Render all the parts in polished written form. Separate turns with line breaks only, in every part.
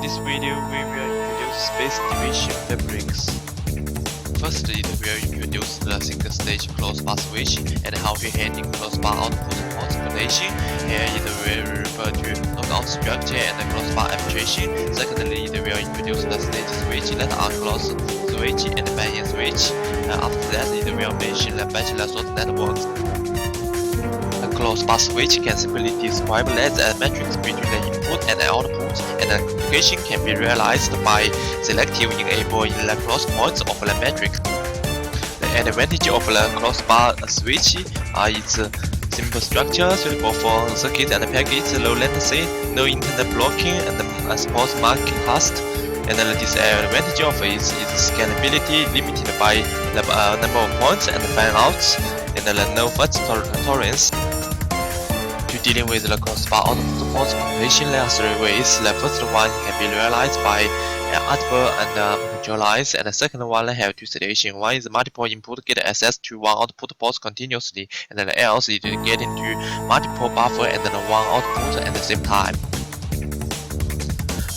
this video, we will introduce space division fabrics. Firstly, we will introduce the single-stage crossbar switch and how we handle crossbar output port combination. Here it will refer to knockout structure and crossbar arbitration. Secondly, we will introduce the stage switch that are cross switch and banyan switch. After that, it will mention the bachelor sort networks. A crossbar switch can simply describe as a matrix between the input and the output, and the communication can be realized by selectively enabling the cross points of the matrix. The advantage of the crossbar switch is simple structure, suitable for circuit and package, low latency, no internet blocking, and sports marking cost. And the disadvantage of it is scalability, limited by the number of points and fan-outs, and the no fault tolerance. To dealing with the crossbar output port combination, there are three ways. The first one can be realized by audible and control-lines, and the second one have two situations. One is multiple input get access to one output port continuously, and then else is get into multiple buffer and then one output at the same time.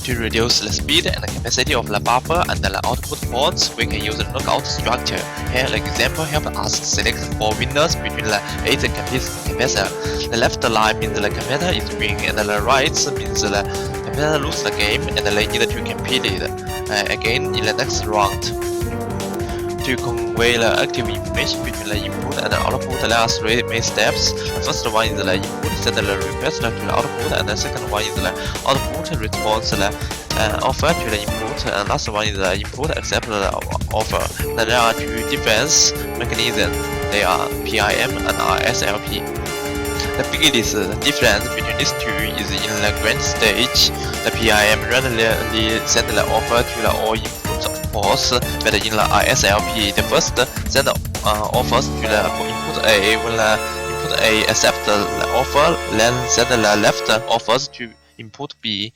To reduce the speed and the capacity of the buffer and the output ports, we can use the knockout structure. Here, the example helps us select 4 winners between the 8 capacitor. The left line means the capacitor is win, and the right means the capacitor loses the game and they need to compete it again in the next round. To convey the active information between the input and the output, there are 3 main steps. The first one is the input send the request to the output, and the second one is the output response the offer to the input, and last one is the input accept the offer. Then there are 2 defense mechanisms. They are PIM and SLP. The biggest difference between these two is in the grand stage. The PIM randomly send the offer to the all input ports, but in the SLP, the first send offers to the input A. When the input A accepts the offer, then send the left offers to input B.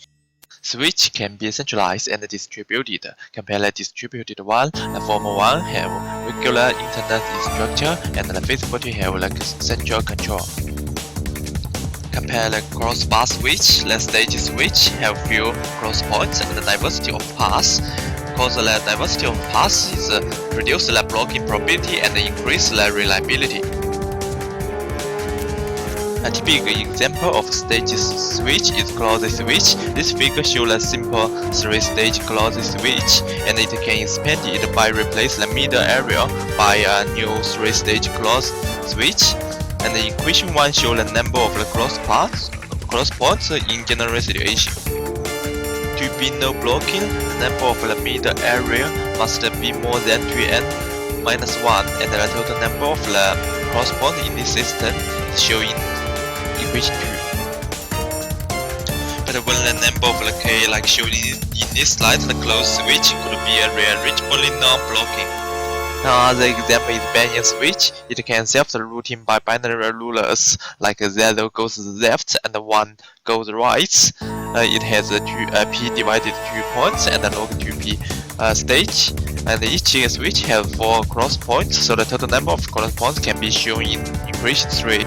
Switch can be centralized and distributed. Compare the distributed one. The former one have regular internet structure, and the physical have like central control. Compare the crossbar switch. The stage switch have few cross points and the diversity of paths. Because the diversity of paths is reduce the blocking probability and increase the reliability. A typical example of stage switch is closed switch. This figure shows a simple 3-stage closed switch, and it can expand it by replacing the middle area by a new 3-stage closed switch. And the equation 1 shows the number of the cross points in general situation. To be no blocking, the number of the middle area must be more than 2n minus 1, and the total number of the cross points in this system is shown in equation 2. But when the number of the k like shown in this slide, the closed switch could be a rearrangeably non-blocking. Another example is banyan switch. It can self-routing by binary rulers, like 0 goes left and 1 goes right. It has p divided 2 points and log 2p stage, and each switch has 4 cross points, so the total number of cross points can be shown in equation 3.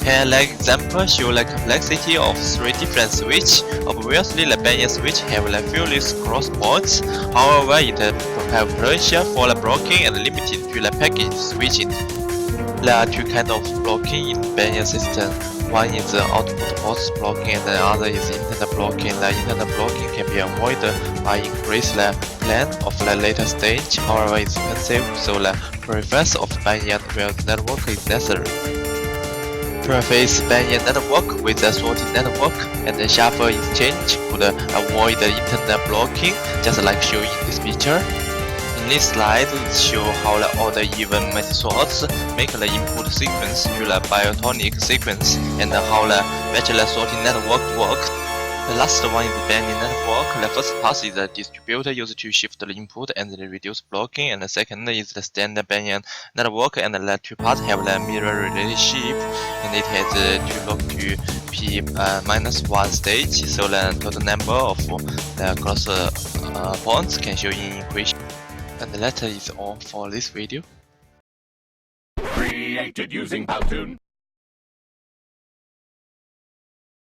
Here, the example shows the complexity of 3 different switches. Obviously, the banyan switch have the fewest cross points. However, it have potential for the blocking and limited to the package switching. There are 2 kinds of blocking in banyan system. One is the output ports blocking, and the other is internal blocking. The internal blocking can be avoided by increasing the length of the later stage. However, it's expensive, so the preference of banyan network is necessary. Preface banyan network with a sorting network and the shuffle exchange could avoid the internet blocking, just like shown in this picture. In this slide, it shows how the order even methods make the input sequence to the biotonic sequence, and how the bachelor sorting network works. The last one is the banyan network. The first pass is the distributor used to shift the input and reduce blocking, and the second is the standard banyan network, and the 2 parts have the mirror relationship, and it has 2 log to p minus 1 stage, so the total number of the cross points can show in equation. And that is all for this video.
Created using Powtoon.